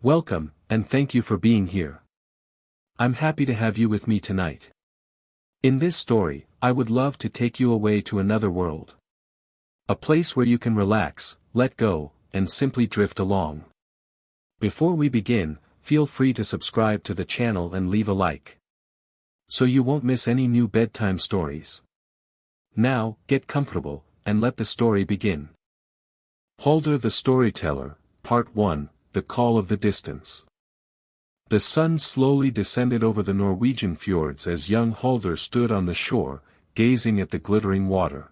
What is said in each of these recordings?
Welcome, and thank you for being here. I'm happy to have you with me tonight. In this story, I would love to take you away to another world. A place where you can relax, let go, and simply drift along. Before we begin, feel free to subscribe to the channel and leave a like, so you won't miss any new bedtime stories. Now, get comfortable, and let the story begin. Haldor the Storyteller, Part 1, The Call of the Distance. The sun slowly descended over the Norwegian fjords as young Haldor stood on the shore, gazing at the glittering water.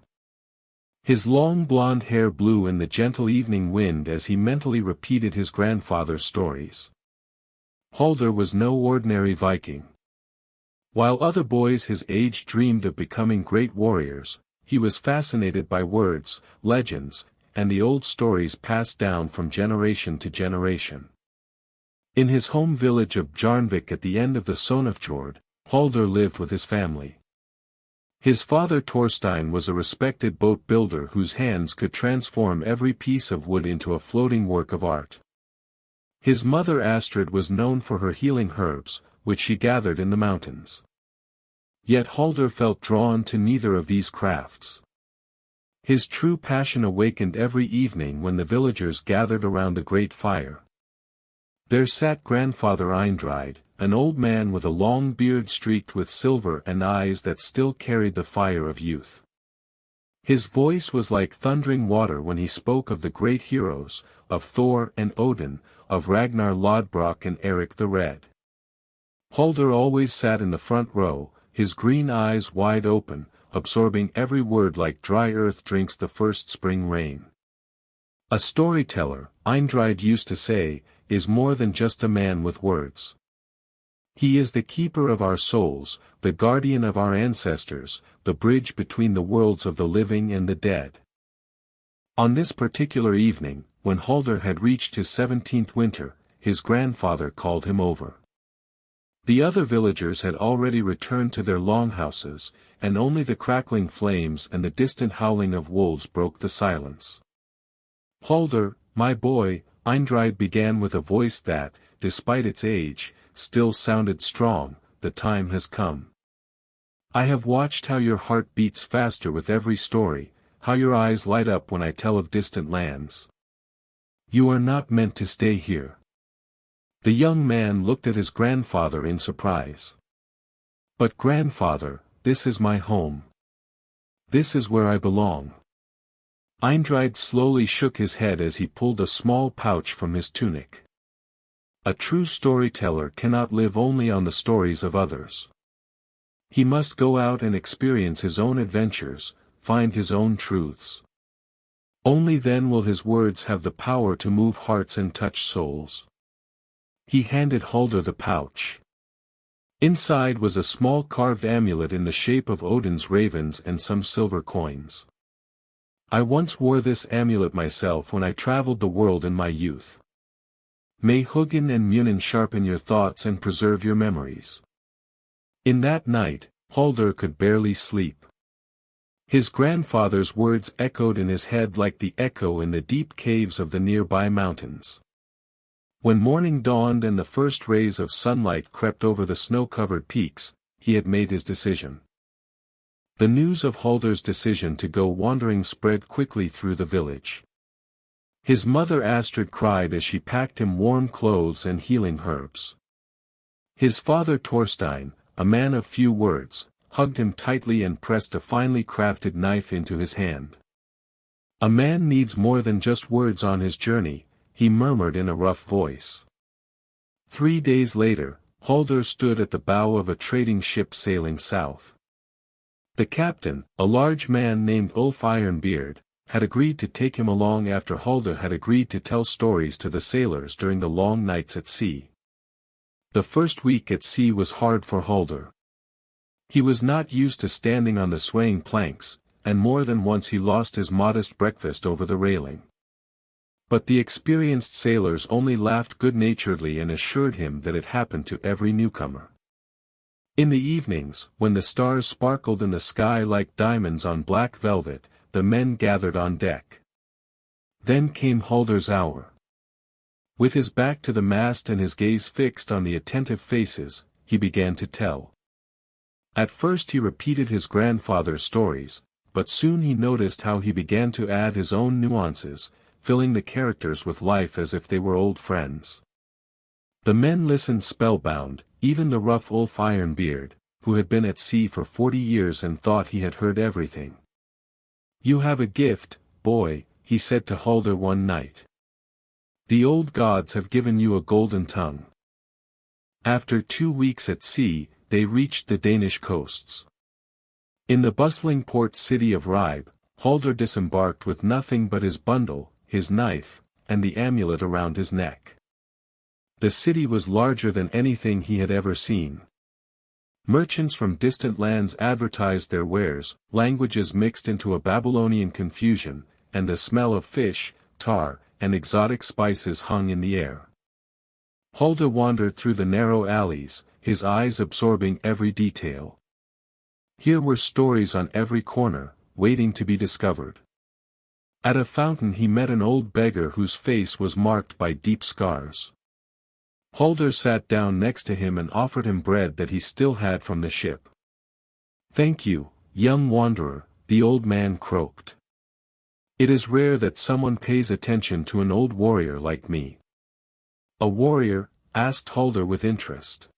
His long blonde hair blew in the gentle evening wind as he mentally repeated his grandfather's stories. Haldor was no ordinary Viking. While other boys his age dreamed of becoming great warriors, he was fascinated by words, legends, and the old stories passed down from generation to generation. In his home village of Jarnvik at the end of the Sonafjord, Haldor lived with his family. His father Thorstein was a respected boat builder whose hands could transform every piece of wood into a floating work of art. His mother Astrid was known for her healing herbs, which she gathered in the mountains. Yet Haldor felt drawn to neither of these crafts. His true passion awakened every evening when the villagers gathered around the great fire. There sat Grandfather Eindride, an old man with a long beard streaked with silver and eyes that still carried the fire of youth. His voice was like thundering water when he spoke of the great heroes, of Thor and Odin, of Ragnar Lodbrok and Eric the Red. Haldor always sat in the front row, his green eyes wide open, absorbing every word like dry earth drinks the first spring rain. A storyteller, Eindride used to say, is more than just a man with words. He is the keeper of our souls, the guardian of our ancestors, the bridge between the worlds of the living and the dead. On this particular evening, when Haldor had reached his 17th winter, his grandfather called him over. The other villagers had already returned to their longhouses, and only the crackling flames and the distant howling of wolves broke the silence. "Haldor, my boy," Eindride began with a voice that, despite its age, still sounded strong, "the time has come. I have watched how your heart beats faster with every story, how your eyes light up when I tell of distant lands. You are not meant to stay here." The young man looked at his grandfather in surprise. "But grandfather, this is my home. This is where I belong." Eindride slowly shook his head as he pulled a small pouch from his tunic. A true storyteller cannot live only on the stories of others. He must go out and experience his own adventures, find his own truths. Only then will his words have the power to move hearts and touch souls. He handed Haldor the pouch. Inside was a small carved amulet in the shape of Odin's ravens and some silver coins. "I once wore this amulet myself when I traveled the world in my youth. May Hugin and Munin sharpen your thoughts and preserve your memories." In that night, Haldor could barely sleep. His grandfather's words echoed in his head like the echo in the deep caves of the nearby mountains. When morning dawned and the first rays of sunlight crept over the snow-covered peaks, he had made his decision. The news of Haldor's decision to go wandering spread quickly through the village. His mother Astrid cried as she packed him warm clothes and healing herbs. His father Thorstein, a man of few words, hugged him tightly and pressed a finely crafted knife into his hand. "A man needs more than just words on his journey," he murmured in a rough voice. 3 days later, Haldor stood at the bow of a trading ship sailing south. The captain, a large man named Ulf Ironbeard, had agreed to take him along after Haldor had agreed to tell stories to the sailors during the long nights at sea. The first week at sea was hard for Haldor. He was not used to standing on the swaying planks, and more than once he lost his modest breakfast over the railing. But the experienced sailors only laughed good-naturedly and assured him that it happened to every newcomer. In the evenings, when the stars sparkled in the sky like diamonds on black velvet, the men gathered on deck. Then came Haldor's hour. With his back to the mast and his gaze fixed on the attentive faces, he began to tell. At first he repeated his grandfather's stories, but soon he noticed how he began to add his own nuances, filling the characters with life as if they were old friends. The men listened spellbound, even the rough Ulf Ironbeard, who had been at sea for 40 years and thought he had heard everything. "You have a gift, boy," he said to Haldor one night. "The old gods have given you a golden tongue." After 2 weeks at sea, they reached the Danish coasts. In the bustling port city of Ribe, Haldor disembarked with nothing but his bundle, his knife, and the amulet around his neck. The city was larger than anything he had ever seen. Merchants from distant lands advertised their wares, languages mixed into a Babylonian confusion, and the smell of fish, tar, and exotic spices hung in the air. Haldor wandered through the narrow alleys, his eyes absorbing every detail. Here were stories on every corner, waiting to be discovered. At a fountain he met an old beggar whose face was marked by deep scars. Haldor sat down next to him and offered him bread that he still had from the ship. "Thank you, young wanderer," the old man croaked. "It is rare that someone pays attention to an old warrior like me." "A warrior?" asked Haldor with interest.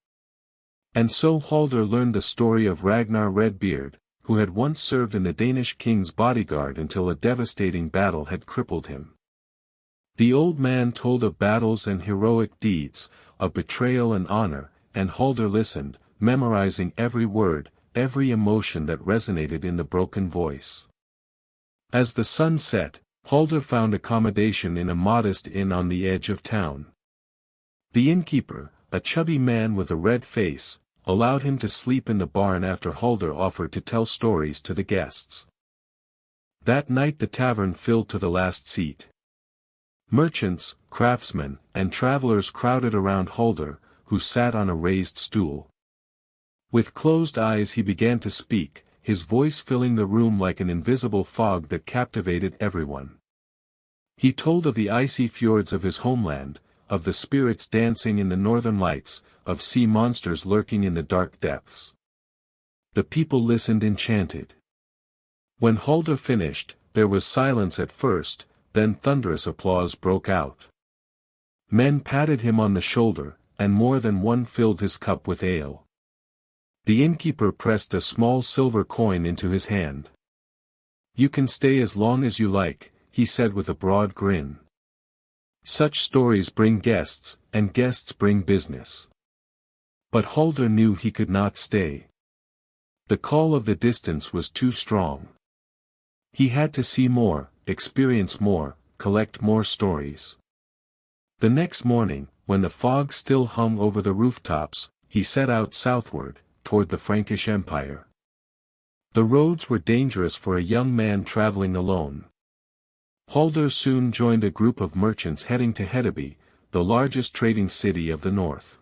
And so Haldor learned the story of Ragnar Redbeard, who had once served in the Danish king's bodyguard until a devastating battle had crippled him. The old man told of battles and heroic deeds, of betrayal and honor, and Haldor listened, memorizing every word, every emotion that resonated in the broken voice. As the sun set, Haldor found accommodation in a modest inn on the edge of town. The innkeeper, a chubby man with a red face, allowed him to sleep in the barn after Haldor offered to tell stories to the guests. That night the tavern filled to the last seat. Merchants, craftsmen, and travelers crowded around Haldor, who sat on a raised stool. With closed eyes he began to speak, his voice filling the room like an invisible fog that captivated everyone. He told of the icy fjords of his homeland, of the spirits dancing in the northern lights, of sea monsters lurking in the dark depths. The people listened enchanted. When Haldor finished, there was silence at first, then thunderous applause broke out. Men patted him on the shoulder, and more than one filled his cup with ale. The innkeeper pressed a small silver coin into his hand. "You can stay as long as you like," he said with a broad grin. Such stories bring guests, and guests bring business. But Haldor knew he could not stay. The call of the distance was too strong. He had to see more, experience more, collect more stories. The next morning, when the fog still hung over the rooftops, he set out southward, toward the Frankish Empire. The roads were dangerous for a young man traveling alone. Haldor soon joined a group of merchants heading to Hedeby, the largest trading city of the north.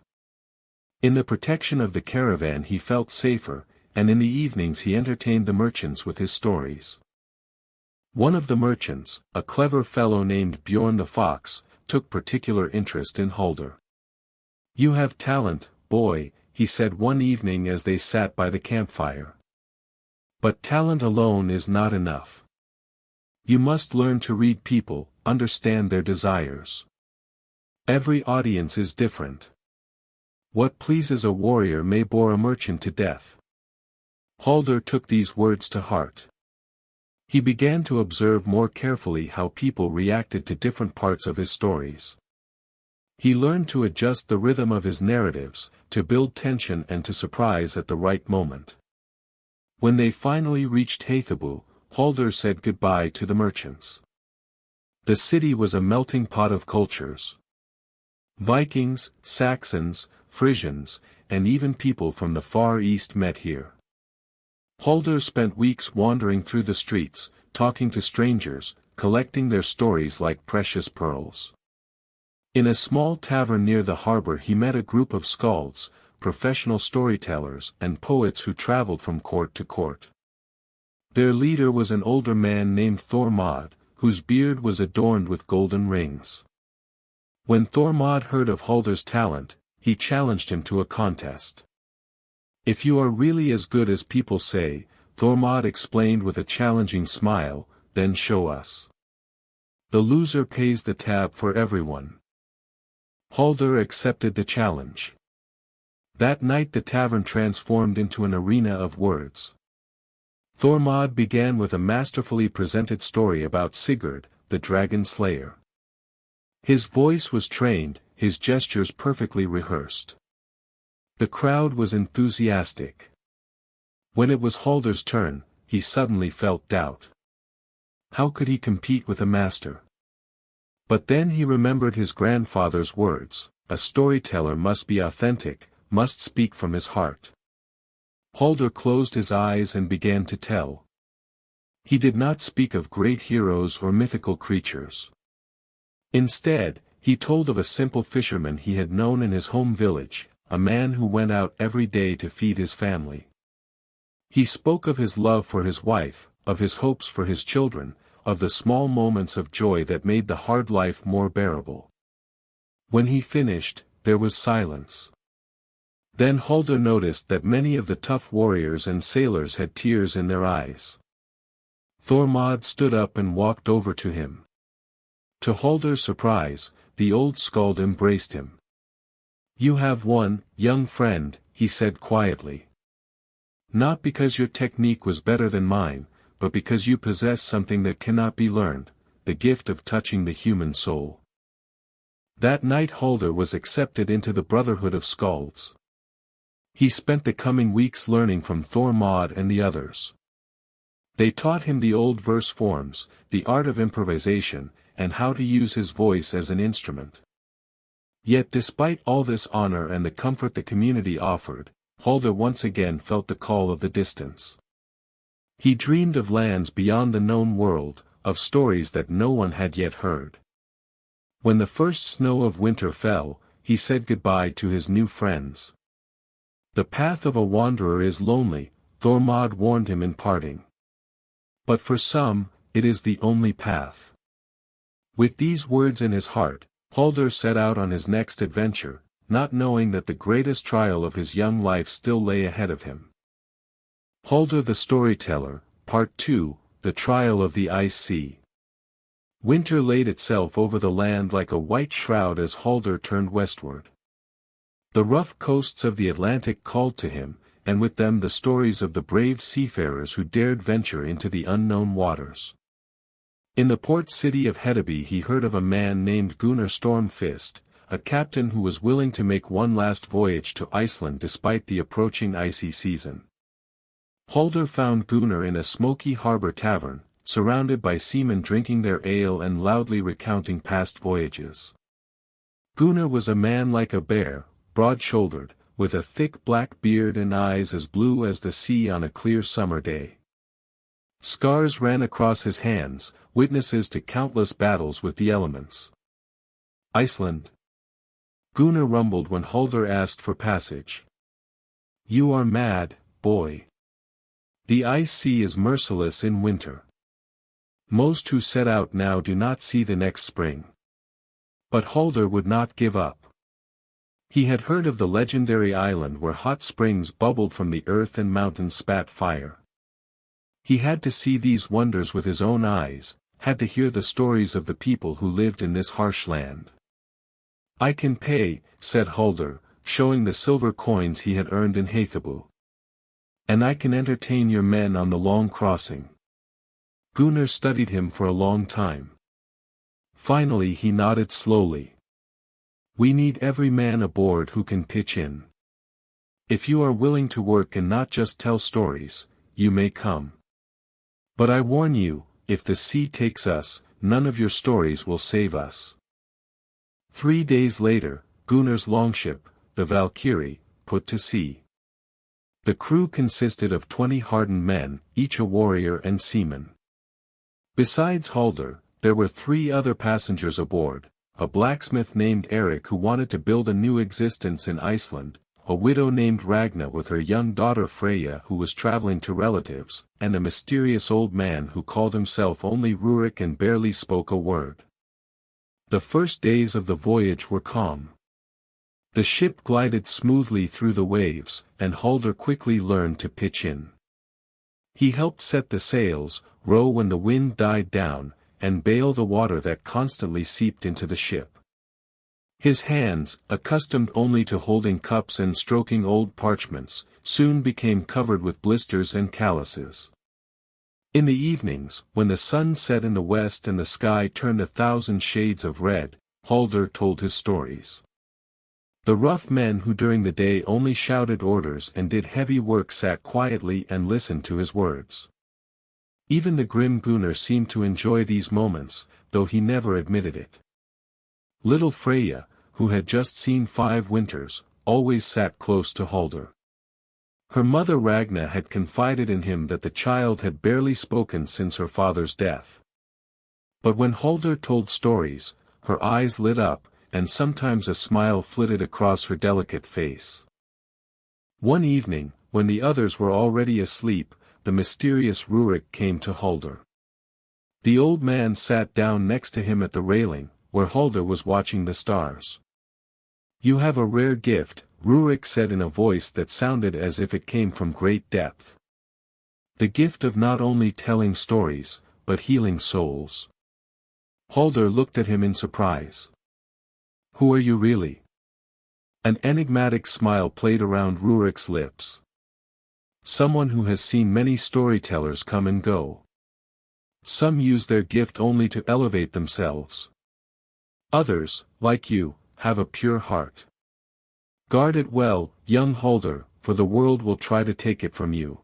In the protection of the caravan he felt safer, and in the evenings he entertained the merchants with his stories. One of the merchants, a clever fellow named Bjorn the Fox, took particular interest in Haldor. "You have talent, boy," he said one evening as they sat by the campfire. "But talent alone is not enough. You must learn to read people, understand their desires. Every audience is different. What pleases a warrior may bore a merchant to death." Haldor took these words to heart. He began to observe more carefully how people reacted to different parts of his stories. He learned to adjust the rhythm of his narratives, to build tension and to surprise at the right moment. When they finally reached Hedeby, Haldor said goodbye to the merchants. The city was a melting pot of cultures. Vikings, Saxons, Frisians, and even people from the Far East met here. Haldor spent weeks wandering through the streets, talking to strangers, collecting their stories like precious pearls. In a small tavern near the harbor he met a group of skalds, professional storytellers and poets who traveled from court to court. Their leader was an older man named Thormod, whose beard was adorned with golden rings. When Thormod heard of Haldor's talent, he challenged him to a contest. "If you are really as good as people say," Thormod explained with a challenging smile, "then show us. The loser pays the tab for everyone." Haldor accepted the challenge. That night the tavern transformed into an arena of words. Thormod began with a masterfully presented story about Sigurd, the dragon slayer. His voice was trained, his gestures perfectly rehearsed. The crowd was enthusiastic. When it was Haldor's turn, he suddenly felt doubt. How could he compete with a master? But then he remembered his grandfather's words, "A storyteller must be authentic, must speak from his heart." Haldor closed his eyes and began to tell. He did not speak of great heroes or mythical creatures. Instead, he told of a simple fisherman he had known in his home village, a man who went out every day to feed his family. He spoke of his love for his wife, of his hopes for his children, of the small moments of joy that made the hard life more bearable. When he finished, there was silence. Then Haldor noticed that many of the tough warriors and sailors had tears in their eyes. Thormod stood up and walked over to him. To Haldor's surprise, the old skald embraced him. "You have won, young friend," he said quietly. "Not because your technique was better than mine, but because you possess something that cannot be learned, the gift of touching the human soul." That night Haldor was accepted into the Brotherhood of Skalds. He spent the coming weeks learning from Thormod and the others. They taught him the old verse forms, the art of improvisation, and how to use his voice as an instrument. Yet despite all this honor and the comfort the community offered, Haldor once again felt the call of the distance. He dreamed of lands beyond the known world, of stories that no one had yet heard. When the first snow of winter fell, he said goodbye to his new friends. "The path of a wanderer is lonely," Thormod warned him in parting. "But for some, it is the only path." With these words in his heart, Haldor set out on his next adventure, not knowing that the greatest trial of his young life still lay ahead of him. Haldor the Storyteller, Part 2, The Trial of the Ice Sea. Winter laid itself over the land like a white shroud as Haldor turned westward. The rough coasts of the Atlantic called to him, and with them the stories of the brave seafarers who dared venture into the unknown waters. In the port city of Hedeby he heard of a man named Gunnar Stormfist, a captain who was willing to make one last voyage to Iceland despite the approaching icy season. Haldor found Gunnar in a smoky harbor tavern, surrounded by seamen drinking their ale and loudly recounting past voyages. Gunnar was a man like a bear, broad-shouldered, with a thick black beard and eyes as blue as the sea on a clear summer day. Scars ran across his hands, witnesses to countless battles with the elements. "Iceland?" Gunnar rumbled when Haldor asked for passage. "You are mad, boy. The ice sea is merciless in winter. Most who set out now do not see the next spring." But Haldor would not give up. He had heard of the legendary island where hot springs bubbled from the earth and mountains spat fire. He had to see these wonders with his own eyes, had to hear the stories of the people who lived in this harsh land. "I can pay," said Haldor, showing the silver coins he had earned in Hathebu. "And I can entertain your men on the long crossing." Gunnar studied him for a long time. Finally he nodded slowly. "We need every man aboard who can pitch in. If you are willing to work and not just tell stories, you may come. But I warn you, if the sea takes us, none of your stories will save us." 3 days later, Gunnar's longship, the Valkyrie, put to sea. The crew consisted of 20 hardened men, each a warrior and seaman. Besides Haldor, there were 3 other passengers aboard, a blacksmith named Eric who wanted to build a new existence in Iceland, a widow named Ragna with her young daughter Freya who was traveling to relatives, and a mysterious old man who called himself only Rurik and barely spoke a word. The first days of the voyage were calm. The ship glided smoothly through the waves, and Haldor quickly learned to pitch in. He helped set the sails, row when the wind died down, and bail the water that constantly seeped into the ship. His hands, accustomed only to holding cups and stroking old parchments, soon became covered with blisters and calluses. In the evenings, when the sun set in the west and the sky turned 1,000 shades of red, Haldor told his stories. The rough men who during the day only shouted orders and did heavy work sat quietly and listened to his words. Even the grim Gunnar seemed to enjoy these moments, though he never admitted it. Little Freya, who had just seen 5 winters, always sat close to Haldor. Her mother Ragna had confided in him that the child had barely spoken since her father's death. But when Haldor told stories, her eyes lit up, and sometimes a smile flitted across her delicate face. One evening, when the others were already asleep, the mysterious Rurik came to Haldor. The old man sat down next to him at the railing, where Haldor was watching the stars. "You have a rare gift," Rurik said in a voice that sounded as if it came from great depth. "The gift of not only telling stories, but healing souls." Haldor looked at him in surprise. "Who are you really?" An enigmatic smile played around Rurik's lips. "Someone who has seen many storytellers come and go. Some use their gift only to elevate themselves. Others, like you, have a pure heart. Guard it well, young Haldor, for the world will try to take it from you."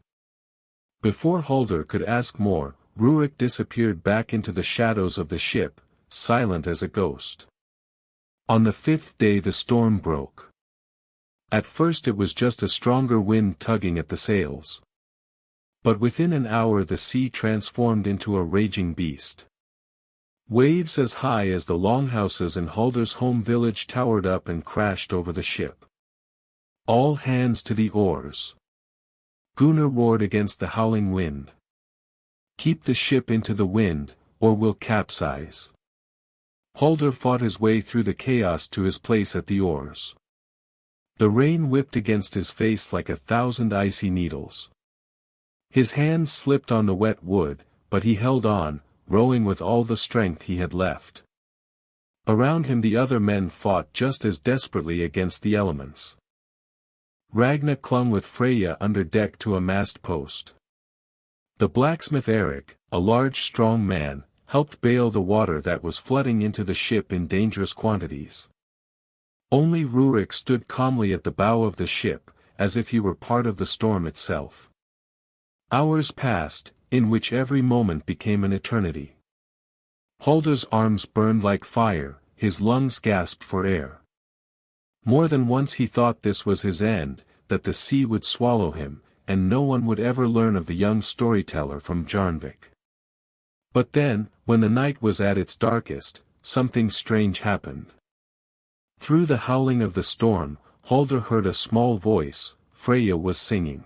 Before Haldor could ask more, Rurik disappeared back into the shadows of the ship, silent as a ghost. On the 5th day the storm broke. At first it was just a stronger wind tugging at the sails. But within an hour the sea transformed into a raging beast. Waves as high as the longhouses in Haldor's home village towered up and crashed over the ship. "All hands to the oars!" Gunnar roared against the howling wind. "Keep the ship into the wind, or we'll capsize." Haldor fought his way through the chaos to his place at the oars. The rain whipped against his face like 1,000 icy needles. His hands slipped on the wet wood, but he held on, rowing with all the strength he had left. Around him the other men fought just as desperately against the elements. Ragna clung with Freya under deck to a mast post. The blacksmith Eric, a large strong man, helped bail the water that was flooding into the ship in dangerous quantities. Only Rurik stood calmly at the bow of the ship, as if he were part of the storm itself. Hours passed, in which every moment became an eternity. Haldor's arms burned like fire, his lungs gasped for air. More than once he thought this was his end, that the sea would swallow him, and no one would ever learn of the young storyteller from Jarnvik. But then, when the night was at its darkest, something strange happened. Through the howling of the storm, Haldor heard a small voice. Freya was singing.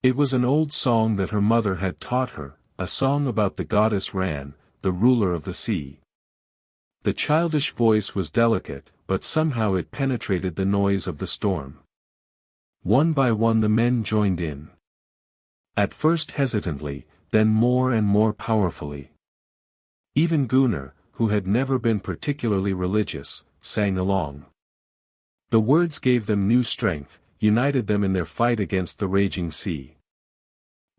It was an old song that her mother had taught her, a song about the goddess Ran, the ruler of the sea. The childish voice was delicate, but somehow it penetrated the noise of the storm. One by one the men joined in. At first hesitantly, then more and more powerfully. Even Gunnar, who had never been particularly religious, sang along. The words gave them new strength, united them in their fight against the raging sea.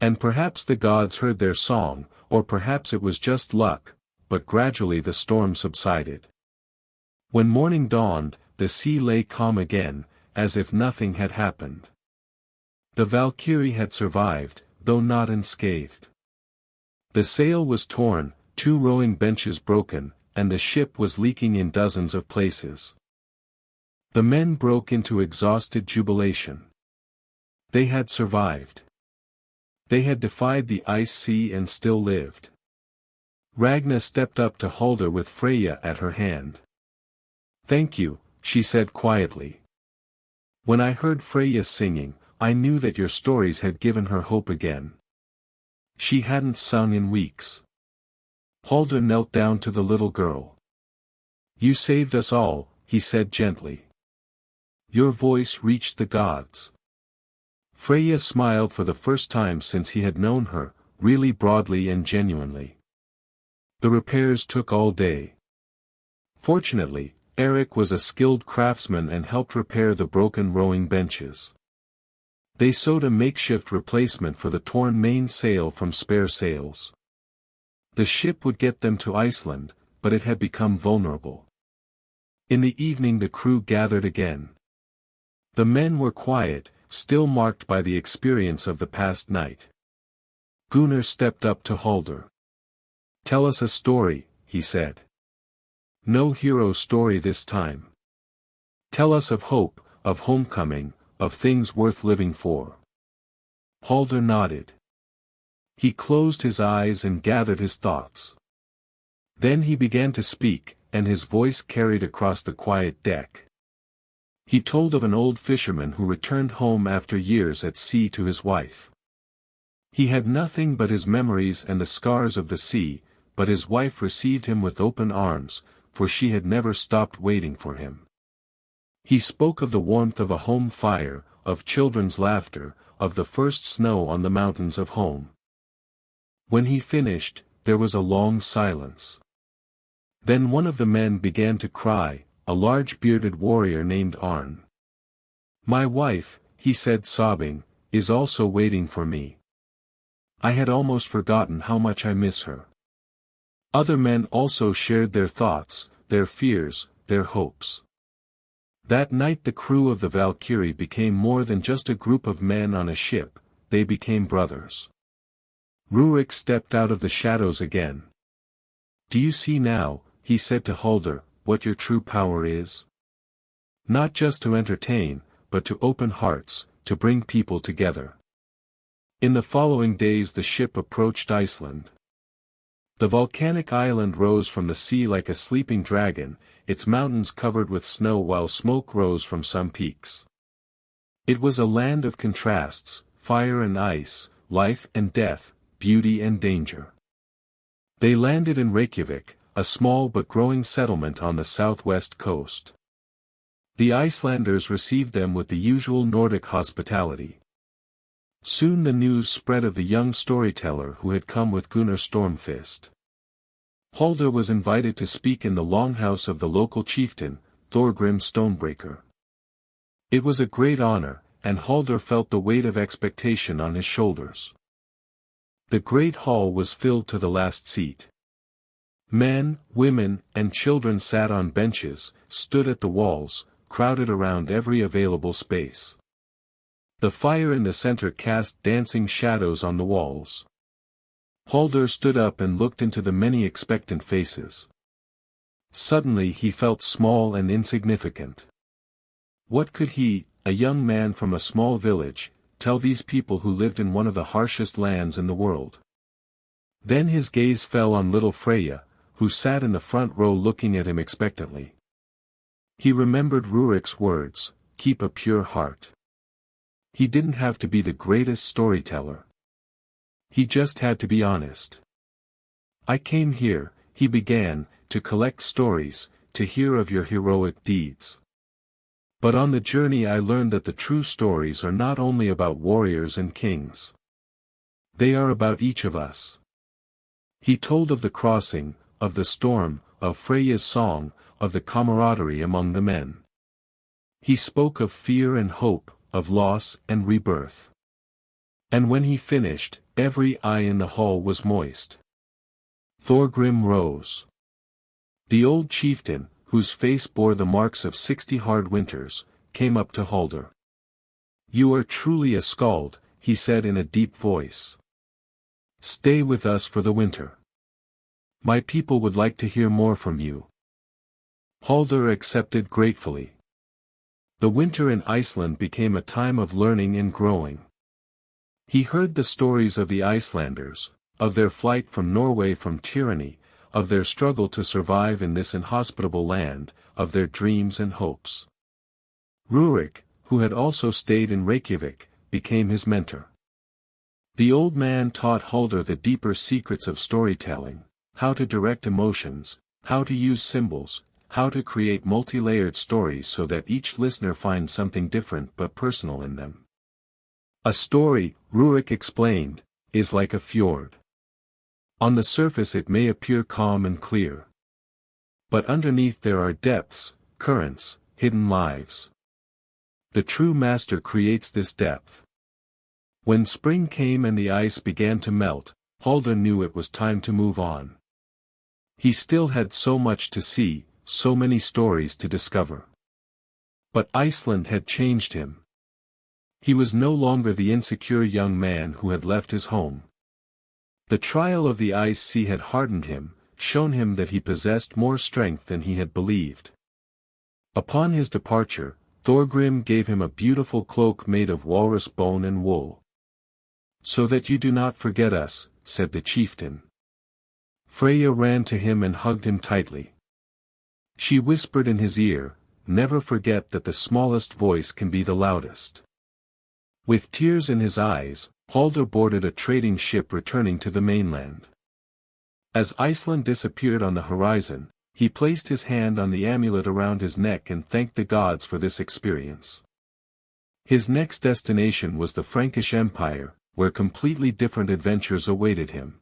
And perhaps the gods heard their song, or perhaps it was just luck, but gradually the storm subsided. When morning dawned, the sea lay calm again, as if nothing had happened. The Valkyrie had survived, though not unscathed. The sail was torn, 2 rowing benches broken, and the ship was leaking in dozens of places. The men broke into exhausted jubilation. They had survived. They had defied the ice sea and still lived. Ragna stepped up to Haldor with Freya at her hand. "Thank you," she said quietly. "When I heard Freya singing, I knew that your stories had given her hope again." She hadn't sung in weeks. Haldor knelt down to the little girl. You saved us all, he said gently. Your voice reached the gods. Freya smiled for the first time since he had known her, really broadly and genuinely. The repairs took all day. Fortunately, Eric was a skilled craftsman and helped repair the broken rowing benches. They sewed a makeshift replacement for the torn mainsail from spare sails. The ship would get them to Iceland, but it had become vulnerable. In the evening the crew gathered again. The men were quiet, still marked by the experience of the past night. Gunnar stepped up to Haldor. Tell us a story, he said. No hero story this time. Tell us of hope, of homecoming, of things worth living for. Haldor nodded. He closed his eyes and gathered his thoughts. Then he began to speak, and his voice carried across the quiet deck. He told of an old fisherman who returned home after years at sea to his wife. He had nothing but his memories and the scars of the sea, but his wife received him with open arms, for she had never stopped waiting for him. He spoke of the warmth of a home fire, of children's laughter, of the first snow on the mountains of home. When he finished, there was a long silence. Then one of the men began to cry, a large bearded warrior named Arn. My wife, he said sobbing, is also waiting for me. I had almost forgotten how much I miss her. Other men also shared their thoughts, their fears, their hopes. That night the crew of the Valkyrie became more than just a group of men on a ship, they became brothers. Rurik stepped out of the shadows again. Do you see now, he said to Haldor, what your true power is? Not just to entertain, but to open hearts, to bring people together. In the following days the ship approached Iceland. The volcanic island rose from the sea like a sleeping dragon, its mountains covered with snow while smoke rose from some peaks. It was a land of contrasts, fire and ice, life and death, beauty and danger. They landed in Reykjavik, a small but growing settlement on the southwest coast. The Icelanders received them with the usual Nordic hospitality. Soon the news spread of the young storyteller who had come with Gunnar Stormfist. Haldor was invited to speak in the longhouse of the local chieftain, Thorgrim Stonebreaker. It was a great honor, and Haldor felt the weight of expectation on his shoulders. The great hall was filled to the last seat. Men, women, and children sat on benches, stood at the walls, crowded around every available space. The fire in the center cast dancing shadows on the walls. Haldor stood up and looked into the many expectant faces. Suddenly he felt small and insignificant. What could he, a young man from a small village, tell these people who lived in one of the harshest lands in the world? Then his gaze fell on little Freya, who sat in the front row looking at him expectantly. He remembered Rurik's words, keep a pure heart. He didn't have to be the greatest storyteller. He just had to be honest. I came here, he began, to collect stories, to hear of your heroic deeds. But on the journey I learned that the true stories are not only about warriors and kings. They are about each of us. He told of the crossing, of the storm, of Freya's song, of the camaraderie among the men. He spoke of fear and hope, of loss and rebirth. And when he finished, every eye in the hall was moist. Thorgrim rose. The old chieftain, whose face bore the marks of 60 hard winters, came up to Haldor. You are truly a skald, he said in a deep voice. Stay with us for the winter. My people would like to hear more from you. Haldor accepted gratefully. The winter in Iceland became a time of learning and growing. He heard the stories of the Icelanders, of their flight from Norway from tyranny, of their struggle to survive in this inhospitable land, of their dreams and hopes. Rurik, who had also stayed in Reykjavik, became his mentor. The old man taught Haldor the deeper secrets of storytelling, how to direct emotions, how to use symbols, how to create multi-layered stories so that each listener finds something different but personal in them. A story, Rurik explained, is like a fjord. On the surface it may appear calm and clear. But underneath there are depths, currents, hidden lives. The true master creates this depth. When spring came and the ice began to melt, Haldor knew it was time to move on. He still had so much to see, so many stories to discover. But Iceland had changed him. He was no longer the insecure young man who had left his home. The trial of the ice sea had hardened him, shown him that he possessed more strength than he had believed. Upon his departure, Thorgrim gave him a beautiful cloak made of walrus bone and wool. "So that you do not forget us," said the chieftain. Freya ran to him and hugged him tightly. She whispered in his ear, "Never forget that the smallest voice can be the loudest." With tears in his eyes, Haldor boarded a trading ship returning to the mainland. As Iceland disappeared on the horizon, he placed his hand on the amulet around his neck and thanked the gods for this experience. His next destination was the Frankish Empire, where completely different adventures awaited him.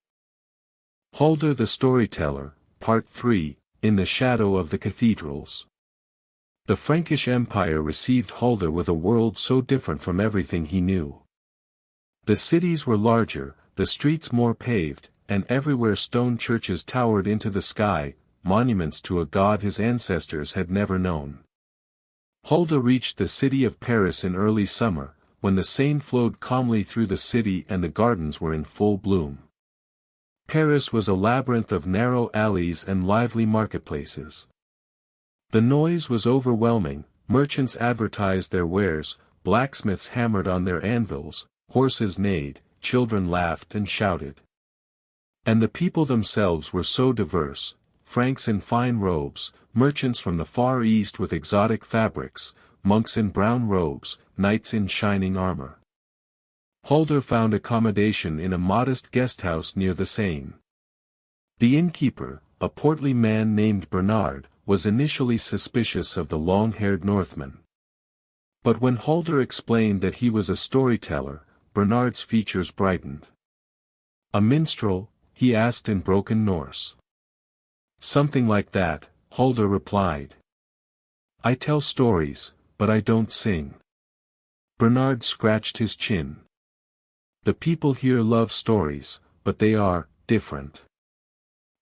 Haldor the Storyteller, Part 3, In the Shadow of the Cathedrals. The Frankish Empire received Haldor with a world so different from everything he knew. The cities were larger, the streets more paved, and everywhere stone churches towered into the sky, monuments to a god his ancestors had never known. Haldor reached the city of Paris in early summer, when the Seine flowed calmly through the city and the gardens were in full bloom. Paris was a labyrinth of narrow alleys and lively marketplaces. The noise was overwhelming, merchants advertised their wares, blacksmiths hammered on their anvils, horses neighed, children laughed and shouted. And the people themselves were so diverse, Franks in fine robes, merchants from the Far East with exotic fabrics, monks in brown robes, knights in shining armor. Haldor found accommodation in a modest guesthouse near the Seine. The innkeeper, a portly man named Bernard, was initially suspicious of the long-haired Northman. But when Haldor explained that he was a storyteller, Bernard's features brightened. "A minstrel?" he asked in broken Norse. "Something like that," Haldor replied. "I tell stories, but I don't sing." Bernard scratched his chin. "The people here love stories, but they are different.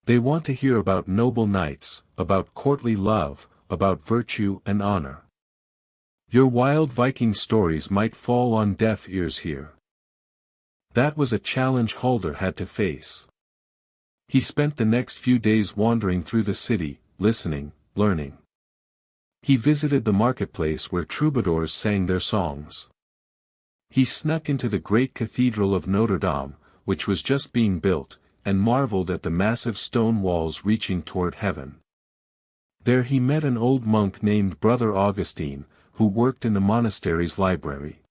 They want to hear about noble knights, about courtly love, about virtue and honor. Your wild Viking stories might fall on deaf ears here." That was a challenge Haldor had to face. He spent the next few days wandering through the city, listening, learning. He visited the marketplace where troubadours sang their songs. He snuck into the great cathedral of Notre Dame, which was just being built, and marveled at the massive stone walls reaching toward heaven. There he met an old monk named Brother Augustine, who worked in the monastery's library.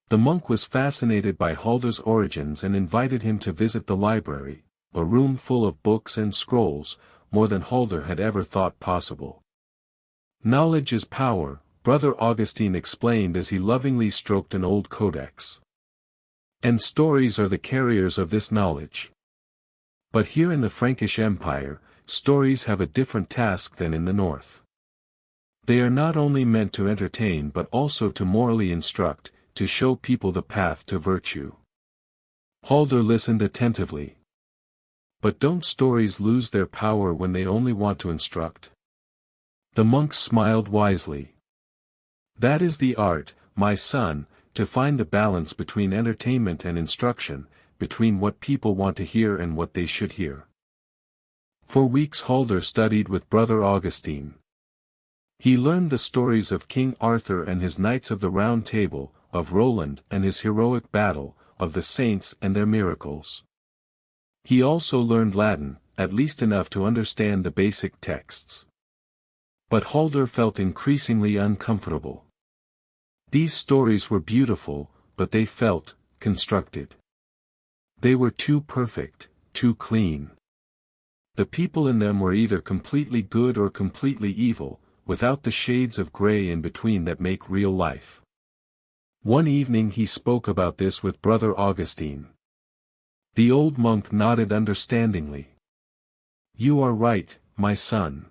The monk was fascinated by Haldor's origins and invited him to visit the library, a room full of books and scrolls, more than Haldor had ever thought possible. "Knowledge is power," Brother Augustine explained as he lovingly stroked an old codex. "And stories are the carriers of this knowledge. But here in the Frankish Empire, stories have a different task than in the north. They are not only meant to entertain but also to morally instruct, to show people the path to virtue." Haldor listened attentively. "But don't stories lose their power when they only want to instruct?" The monk smiled wisely. "That is the art, my son, to find the balance between entertainment and instruction, between what people want to hear and what they should hear." For weeks Haldor studied with Brother Augustine. He learned the stories of King Arthur and his Knights of the Round Table, of Roland and his heroic battle, of the saints and their miracles. He also learned Latin, at least enough to understand the basic texts. But Haldor felt increasingly uncomfortable. These stories were beautiful, but they felt constructed. They were too perfect, too clean. The people in them were either completely good or completely evil, without the shades of gray in between that make real life. One evening he spoke about this with Brother Augustine. The old monk nodded understandingly. "You are right, my son.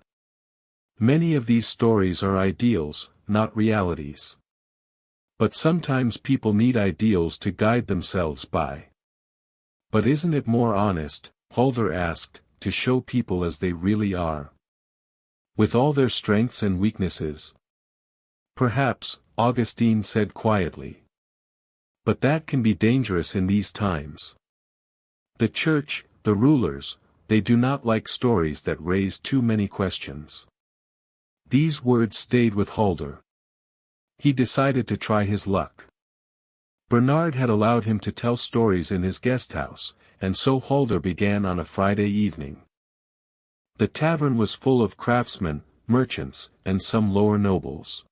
Many of these stories are ideals, not realities. But sometimes people need ideals to guide themselves by." "But isn't it more honest," Haldor asked, "to show people as they really are? With all their strengths and weaknesses?" "Perhaps," Augustine said quietly. "But that can be dangerous in these times. The church, the rulers, they do not like stories that raise too many questions." These words stayed with Haldor. He decided to try his luck. Bernard had allowed him to tell stories in his guest house, and so Haldor began on a Friday evening. The tavern was full of craftsmen, merchants, and some lower nobles.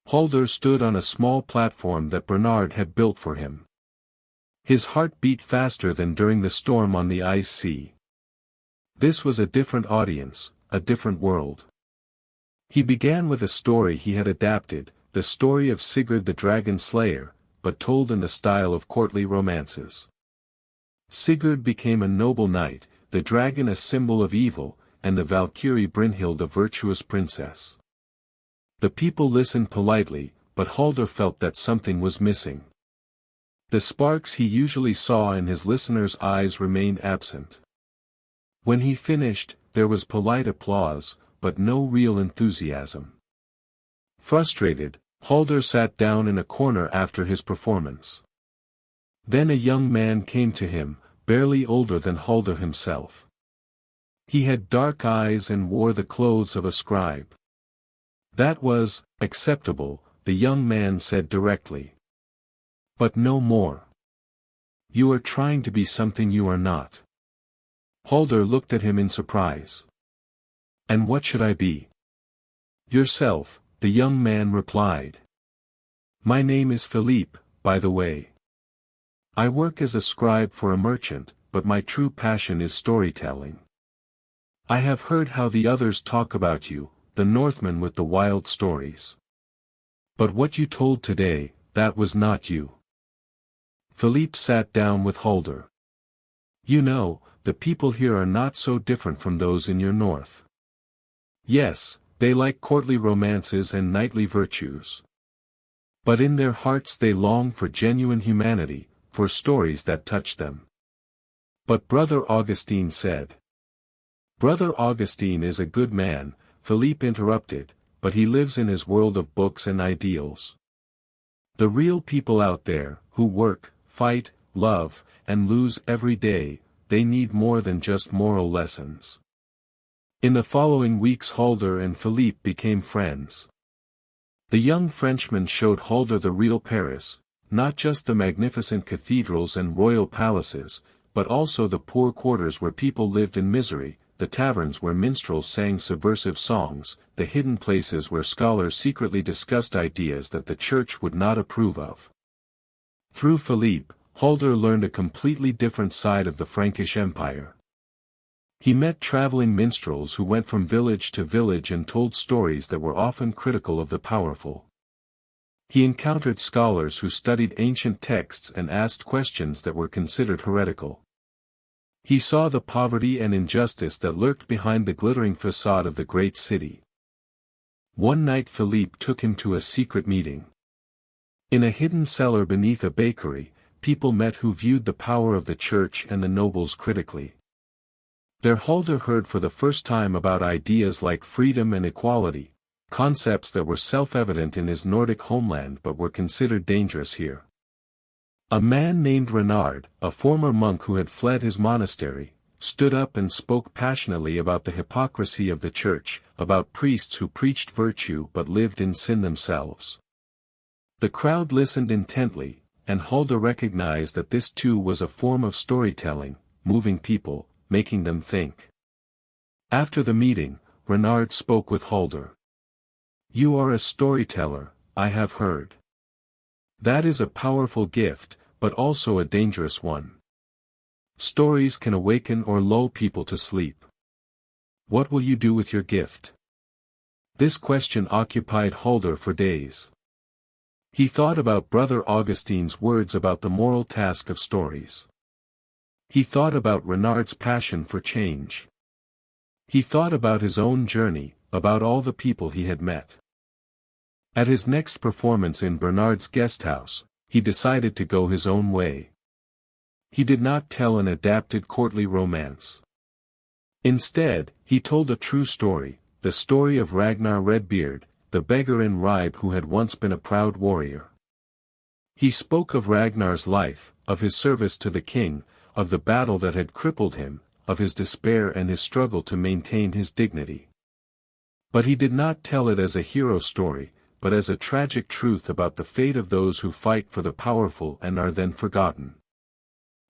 Haldor stood on a small platform that Bernard had built for him. His heart beat faster than during the storm on the ice sea. This was a different audience, a different world. He began with a story he had adapted, the story of Sigurd the Dragon Slayer, but told in the style of courtly romances. Sigurd became a noble knight, the dragon a symbol of evil, and the Valkyrie Brynhild a virtuous princess. The people listened politely, but Haldor felt that something was missing. The sparks he usually saw in his listeners' eyes remained absent. When he finished, there was polite applause, but no real enthusiasm. Frustrated, Haldor sat down in a corner after his performance. Then a young man came to him, barely older than Haldor himself. He had dark eyes and wore the clothes of a scribe. That was acceptable, the young man said directly. But no more. You are trying to be something you are not. Haldor looked at him in surprise. And what should I be? Yourself, the young man replied. My name is Philippe, by the way. I work as a scribe for a merchant, but my true passion is storytelling. I have heard how the others talk about you, the Northmen with the wild stories. But what you told today, that was not you. Philippe sat down with Haldor. You know, the people here are not so different from those in your north. Yes, they like courtly romances and knightly virtues. But in their hearts they long for genuine humanity, for stories that touch them. But Brother Augustine said. Brother Augustine is a good man, Philippe interrupted, but he lives in his world of books and ideals. The real people out there, who work, fight, love, and lose every day, they need more than just moral lessons. In the following weeks Haldor and Philippe became friends. The young Frenchman showed Haldor the real Paris, not just the magnificent cathedrals and royal palaces, but also the poor quarters where people lived in misery, the taverns where minstrels sang subversive songs, the hidden places where scholars secretly discussed ideas that the church would not approve of. Through Philippe, Haldor learned a completely different side of the Frankish Empire. He met traveling minstrels who went from village to village and told stories that were often critical of the powerful. He encountered scholars who studied ancient texts and asked questions that were considered heretical. He saw the poverty and injustice that lurked behind the glittering facade of the great city. One night Philippe took him to a secret meeting. In a hidden cellar beneath a bakery, people met who viewed the power of the church and the nobles critically. There Haldor heard for the first time about ideas like freedom and equality, concepts that were self-evident in his Nordic homeland but were considered dangerous here. A man named Renard, a former monk who had fled his monastery, stood up and spoke passionately about the hypocrisy of the church, about priests who preached virtue but lived in sin themselves. The crowd listened intently, and Haldor recognized that this too was a form of storytelling, moving people, making them think. After the meeting, Renard spoke with Haldor. You are a storyteller, I have heard. That is a powerful gift, but also a dangerous one. Stories can awaken or lull people to sleep. What will you do with your gift? This question occupied Haldor for days. He thought about Brother Augustine's words about the moral task of stories. He thought about Renard's passion for change. He thought about his own journey, about all the people he had met. At his next performance in Bernard's guesthouse, he decided to go his own way. He did not tell an adapted courtly romance. Instead, he told a true story, the story of Ragnar Redbeard, the beggar in Ribe who had once been a proud warrior. He spoke of Ragnar's life, of his service to the king, of the battle that had crippled him, of his despair and his struggle to maintain his dignity. But he did not tell it as a hero story, but as a tragic truth about the fate of those who fight for the powerful and are then forgotten.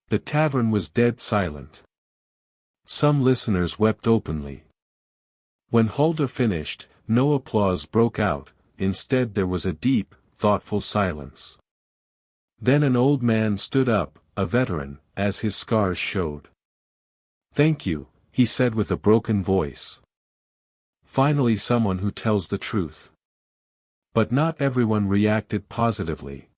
The tavern was dead silent. Some listeners wept openly. When Haldor finished, no applause broke out, instead there was a deep, thoughtful silence. Then an old man stood up, a veteran, as his scars showed. "Thank you," he said with a broken voice. Finally someone who tells the truth. But not everyone reacted positively.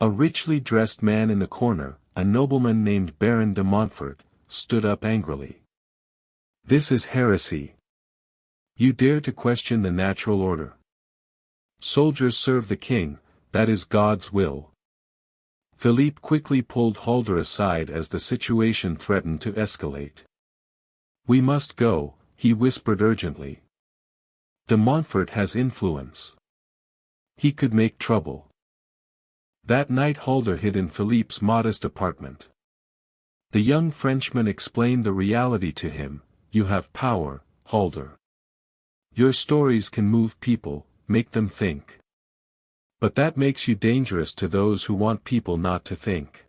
A richly dressed man in the corner, a nobleman named Baron de Montfort, stood up angrily. "This is heresy. You dare to question the natural order. Soldiers serve the king, that is God's will." Philippe quickly pulled Haldor aside as the situation threatened to escalate. "We must go," he whispered urgently. "De Montfort has influence. He could make trouble." That night Haldor hid in Philippe's modest apartment. The young Frenchman explained the reality to him. "You have power, Haldor. Your stories can move people, make them think. But that makes you dangerous to those who want people not to think."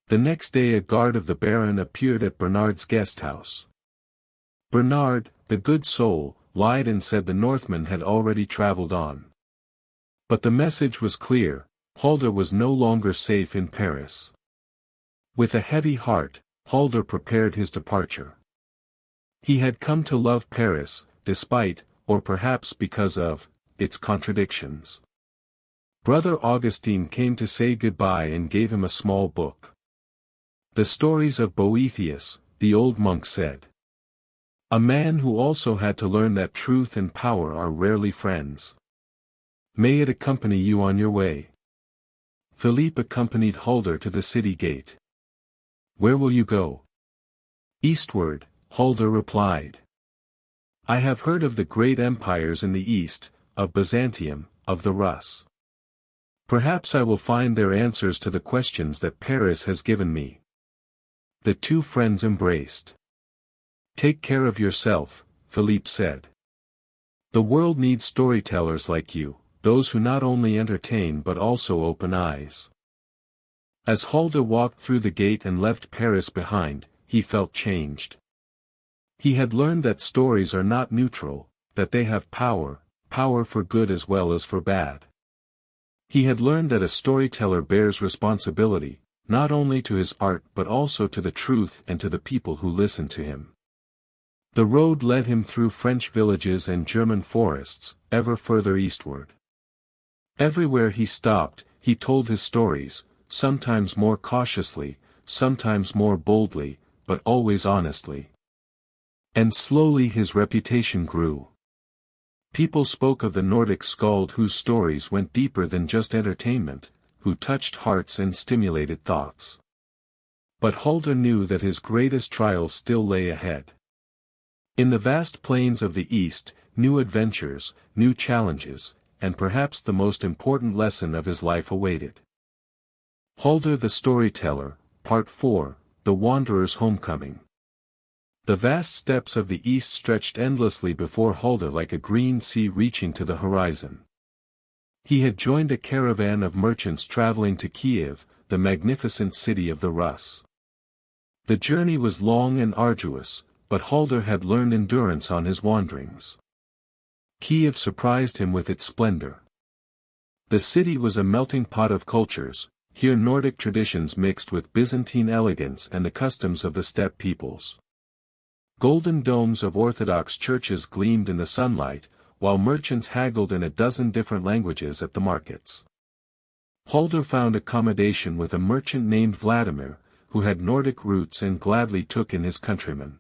The next day a guard of the Baron appeared at Bernard's guesthouse. Bernard, the good soul, lied and said the Northmen had already traveled on. But the message was clear: Haldor was no longer safe in Paris. With a heavy heart, Haldor prepared his departure. He had come to love Paris, despite, or perhaps because of, its contradictions. Brother Augustine came to say goodbye and gave him a small book. "The Stories of Boethius," the old monk said. "A man who also had to learn that truth and power are rarely friends. May it accompany you on your way." Philippe accompanied Haldor to the city gate. "Where will you go?" "Eastward," Haldor replied. "I have heard of the great empires in the East, of Byzantium, of the Rus. Perhaps I will find their answers to the questions that Paris has given me." The two friends embraced. "Take care of yourself," Philippe said. "The world needs storytellers like you, those who not only entertain but also open eyes." As Haldor walked through the gate and left Paris behind, he felt changed. He had learned that stories are not neutral, that they have power, power for good as well as for bad. He had learned that a storyteller bears responsibility, not only to his art but also to the truth and to the people who listen to him. The road led him through French villages and German forests, ever further eastward. Everywhere he stopped, he told his stories, sometimes more cautiously, sometimes more boldly, but always honestly. And slowly his reputation grew. People spoke of the Nordic skald whose stories went deeper than just entertainment, who touched hearts and stimulated thoughts. But Haldor knew that his greatest trial still lay ahead. In the vast plains of the East, new adventures, new challenges, and perhaps the most important lesson of his life awaited. Haldor the Storyteller, Part 4, The Wanderer's Homecoming. The vast steppes of the East stretched endlessly before Haldor like a green sea reaching to the horizon. He had joined a caravan of merchants traveling to Kiev, the magnificent city of the Rus. The journey was long and arduous, but Haldor had learned endurance on his wanderings. Kiev surprised him with its splendor. The city was a melting pot of cultures, here Nordic traditions mixed with Byzantine elegance and the customs of the steppe peoples. Golden domes of Orthodox churches gleamed in the sunlight, while merchants haggled in a dozen different languages at the markets. Haldor found accommodation with a merchant named Vladimir, who had Nordic roots and gladly took in his countrymen.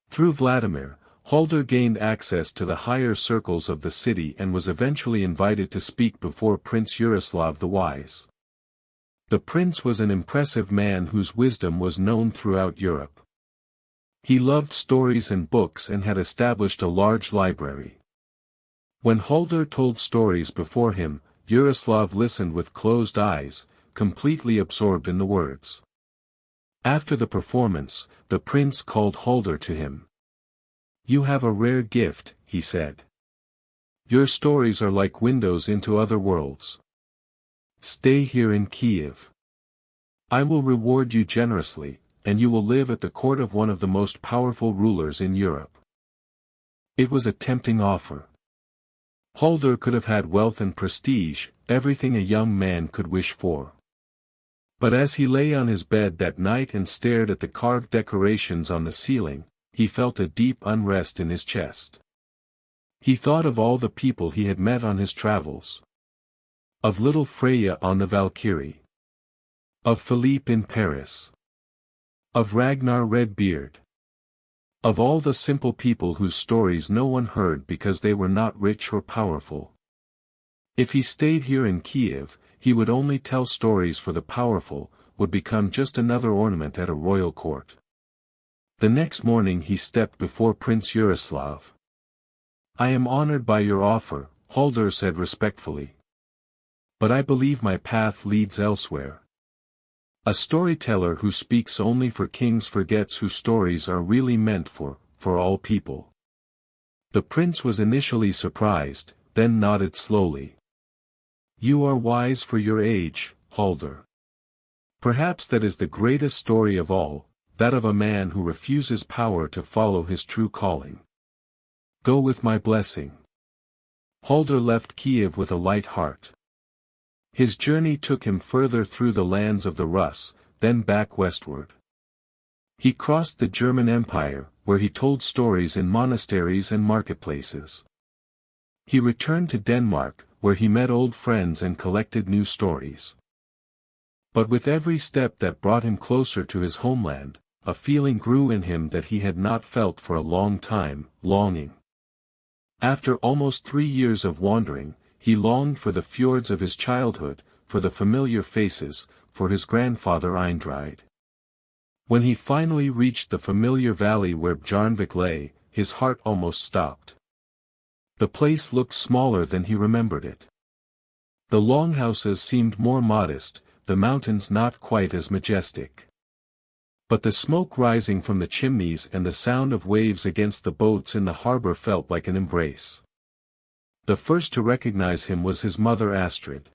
Through Vladimir, Haldor gained access to the higher circles of the city and was eventually invited to speak before Prince Yaroslav the Wise. The prince was an impressive man whose wisdom was known throughout Europe. He loved stories and books and had established a large library. When Haldor told stories before him, Yaroslav listened with closed eyes, completely absorbed in the words. After the performance, the prince called Haldor to him. "You have a rare gift," he said. "Your stories are like windows into other worlds. Stay here in Kiev. I will reward you generously, and you will live at the court of one of the most powerful rulers in Europe." It was a tempting offer. Haldor could have had wealth and prestige, everything a young man could wish for. But as he lay on his bed that night and stared at the carved decorations on the ceiling, he felt a deep unrest in his chest. He thought of all the people he had met on his travels. Of little Freya on the Valkyrie. Of Philippe in Paris. Of Ragnar Redbeard. Of all the simple people whose stories no one heard because they were not rich or powerful. If he stayed here in Kiev, he would only tell stories for the powerful, would become just another ornament at a royal court. The next morning he stepped before Prince Yaroslav. "I am honored by your offer," Haldor said respectfully. "But I believe my path leads elsewhere. A storyteller who speaks only for kings forgets whose stories are really meant for all people." The prince was initially surprised, then nodded slowly. "You are wise for your age, Haldor. Perhaps that is the greatest story of all, that of a man who refuses power to follow his true calling. Go with my blessing." Haldor left Kiev with a light heart. His journey took him further through the lands of the Rus, then back westward. He crossed the German Empire, where he told stories in monasteries and marketplaces. He returned to Denmark, where he met old friends and collected new stories. But with every step that brought him closer to his homeland, a feeling grew in him that he had not felt for a long time, longing. After almost 3 years of wandering, he longed for the fjords of his childhood, for the familiar faces, for his grandfather Eindride. When he finally reached the familiar valley where Bjarnvik lay, his heart almost stopped. The place looked smaller than he remembered it. The longhouses seemed more modest, the mountains not quite as majestic. But the smoke rising from the chimneys and the sound of waves against the boats in the harbor felt like an embrace. The first to recognize him was his mother Astrid.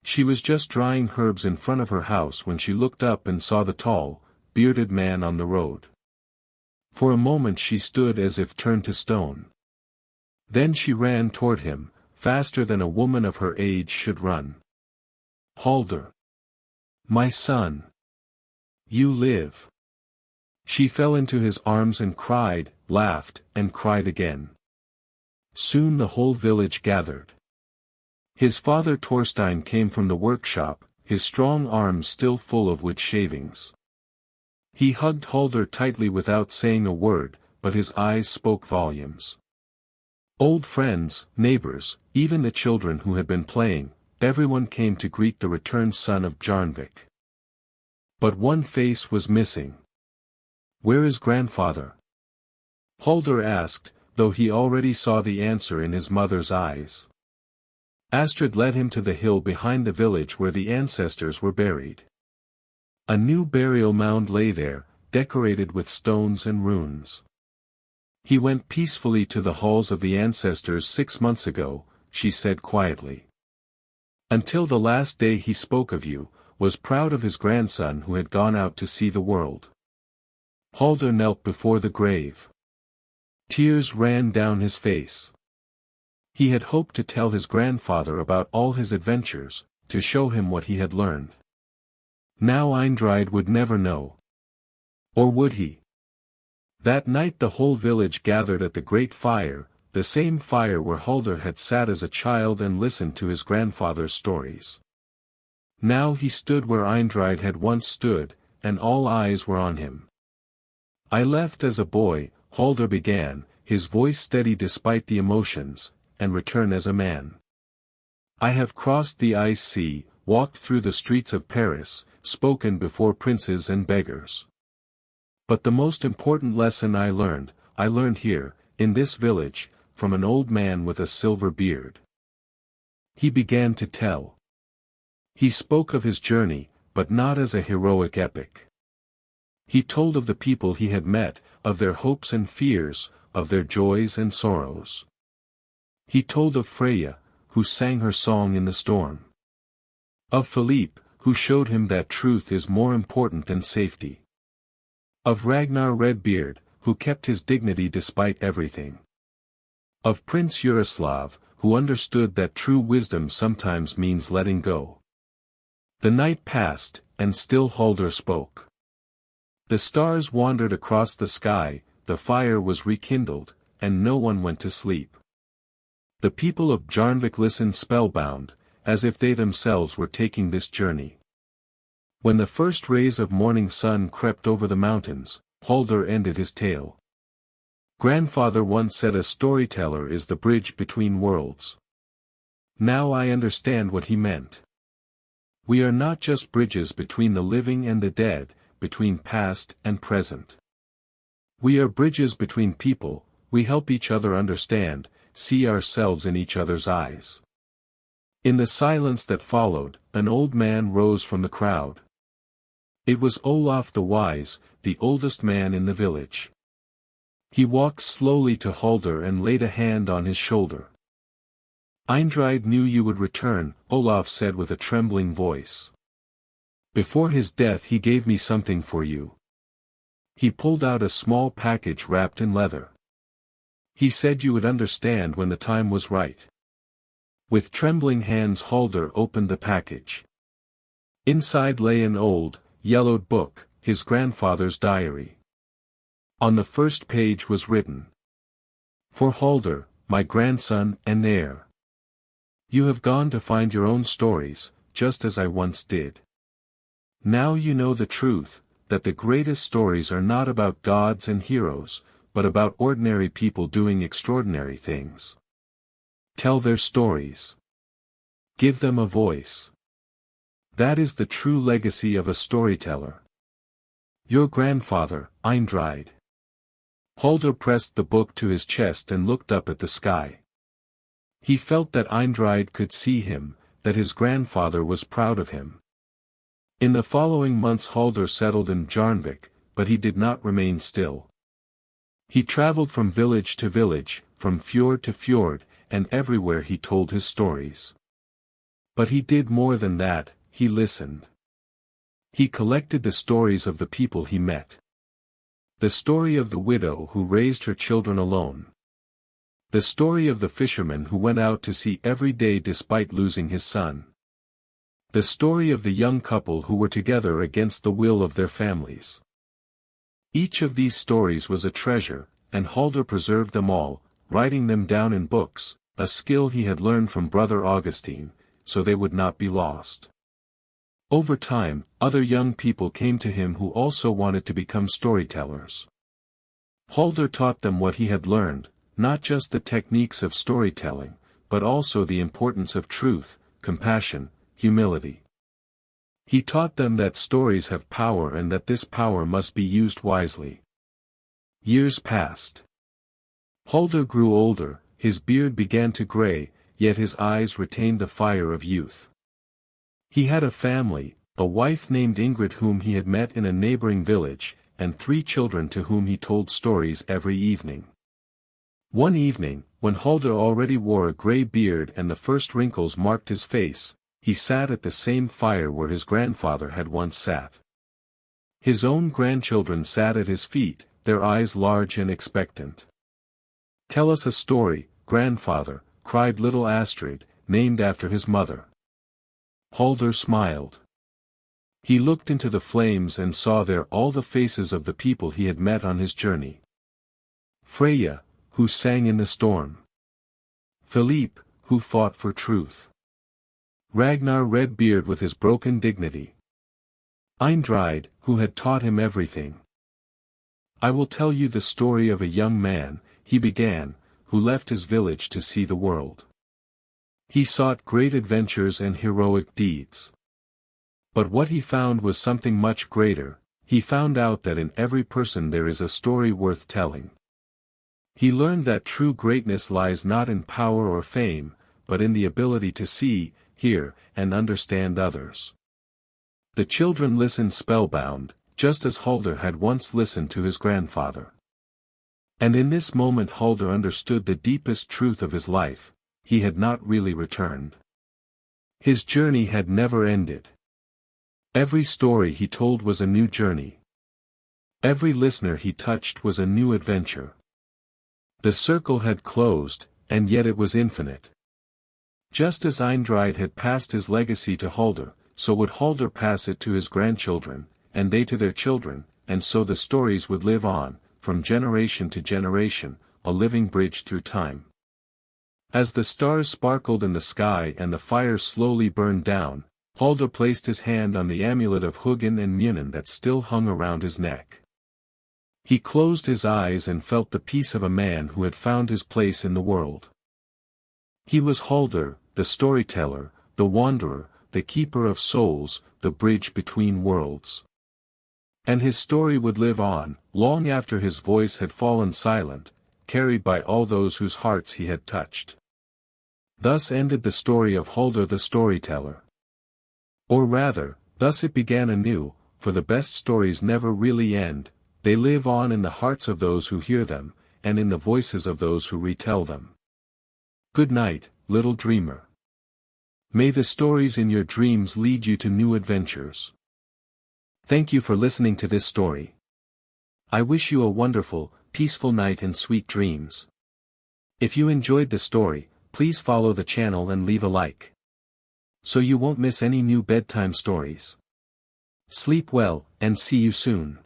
She was just drying herbs in front of her house when she looked up and saw the tall, bearded man on the road. For a moment she stood as if turned to stone. Then she ran toward him, faster than a woman of her age should run. "Haldor. My son. You live." She fell into his arms and cried, laughed, and cried again. Soon the whole village gathered. His father Thorstein came from the workshop, his strong arms still full of wood shavings. He hugged Haldor tightly without saying a word, but his eyes spoke volumes. Old friends, neighbors, even the children who had been playing, everyone came to greet the returned son of Bjarnvik. But one face was missing. "Where is grandfather?" Haldor asked, though he already saw the answer in his mother's eyes. Astrid led him to the hill behind the village where the ancestors were buried. A new burial mound lay there, decorated with stones and runes. "He went peacefully to the halls of the ancestors 6 months ago," she said quietly. "Until the last day he spoke of you, was proud of his grandson who had gone out to see the world." Haldor knelt before the grave. Tears ran down his face. He had hoped to tell his grandfather about all his adventures, to show him what he had learned. Now Eindride would never know. Or would he? That night the whole village gathered at the great fire, the same fire where Haldor had sat as a child and listened to his grandfather's stories. Now he stood where Eindride had once stood, and all eyes were on him. "I left as a boy," Haldor began, his voice steady despite the emotions, "and return as a man. I have crossed the ice sea, walked through the streets of Paris, spoken before princes and beggars. But the most important lesson I learned here, in this village, from an old man with a silver beard." He began to tell. He spoke of his journey, but not as a heroic epic. He told of the people he had met, of their hopes and fears, of their joys and sorrows. He told of Freya, who sang her song in the storm. Of Philippe, who showed him that truth is more important than safety. Of Ragnar Redbeard, who kept his dignity despite everything. Of Prince Yaroslav, who understood that true wisdom sometimes means letting go. The night passed, and still Haldor spoke. The stars wandered across the sky, the fire was rekindled, and no one went to sleep. The people of Jarnvik listened spellbound, as if they themselves were taking this journey. When the first rays of morning sun crept over the mountains, Haldor ended his tale. "Grandfather once said a storyteller is the bridge between worlds. Now I understand what he meant. We are not just bridges between the living and the dead, between past and present. We are bridges between people, we help each other understand, see ourselves in each other's eyes." In the silence that followed, an old man rose from the crowd. It was Olaf the Wise, the oldest man in the village. He walked slowly to Haldor and laid a hand on his shoulder. "Eindride knew you would return," Olaf said with a trembling voice. "Before his death he gave me something for you." He pulled out a small package wrapped in leather. "He said you would understand when the time was right." With trembling hands Haldor opened the package. Inside lay an old, yellowed book, his grandfather's diary. On the first page was written, "For Haldor, my grandson and heir. You have gone to find your own stories, just as I once did. Now you know the truth, that the greatest stories are not about gods and heroes, but about ordinary people doing extraordinary things. Tell their stories. Give them a voice. That is the true legacy of a storyteller. Your grandfather, Eindride." Haldor pressed the book to his chest and looked up at the sky. He felt that Eindride could see him, that his grandfather was proud of him. In the following months Haldor settled in Jarnvik, but he did not remain still. He traveled from village to village, from fjord to fjord, and everywhere he told his stories. But he did more than that, he listened. He collected the stories of the people he met. The story of the widow who raised her children alone. The story of the fisherman who went out to sea every day despite losing his son. The story of the young couple who were together against the will of their families. Each of these stories was a treasure, and Haldor preserved them all, writing them down in books, a skill he had learned from Brother Augustine, so they would not be lost. Over time, other young people came to him who also wanted to become storytellers. Haldor taught them what he had learned, not just the techniques of storytelling, but also the importance of truth, compassion, humility. He taught them that stories have power and that this power must be used wisely. Years passed. Haldor grew older, his beard began to gray, yet his eyes retained the fire of youth. He had a family, a wife named Ingrid whom he had met in a neighboring village, and 3 children to whom he told stories every evening. One evening, when Haldor already wore a gray beard and the first wrinkles marked his face, he sat at the same fire where his grandfather had once sat. His own grandchildren sat at his feet, their eyes large and expectant. "Tell us a story, grandfather," cried little Astrid, named after his mother. Haldor smiled. He looked into the flames and saw there all the faces of the people he had met on his journey. Freya, who sang in the storm. Philippe, who fought for truth. Ragnar Redbeard with his broken dignity. Eindride, who had taught him everything. I will tell you the story of a young man, he began, who left his village to see the world. He sought great adventures and heroic deeds. But what he found was something much greater. He found out that in every person there is a story worth telling. He learned that true greatness lies not in power or fame, but in the ability to see, hear, and understand others. The children listened spellbound, just as Haldor had once listened to his grandfather. And in this moment Haldor understood the deepest truth of his life: he had not really returned. His journey had never ended. Every story he told was a new journey. Every listener he touched was a new adventure. The circle had closed, and yet it was infinite. Just as Eindride had passed his legacy to Haldor, so would Haldor pass it to his grandchildren, and they to their children, and so the stories would live on, from generation to generation, a living bridge through time. As the stars sparkled in the sky and the fire slowly burned down, Haldor placed his hand on the amulet of Hugin and Munin that still hung around his neck. He closed his eyes and felt the peace of a man who had found his place in the world. He was Haldor, the storyteller, the wanderer, the keeper of souls, the bridge between worlds. And his story would live on, long after his voice had fallen silent, carried by all those whose hearts he had touched. Thus ended the story of Haldor the Storyteller. Or rather, thus it began anew, for the best stories never really end. They live on in the hearts of those who hear them, and in the voices of those who retell them. Good night, little dreamer. May the stories in your dreams lead you to new adventures. Thank you for listening to this story. I wish you a wonderful, peaceful night and sweet dreams. If you enjoyed the story, please follow the channel and leave a like, so you won't miss any new bedtime stories. Sleep well, and see you soon.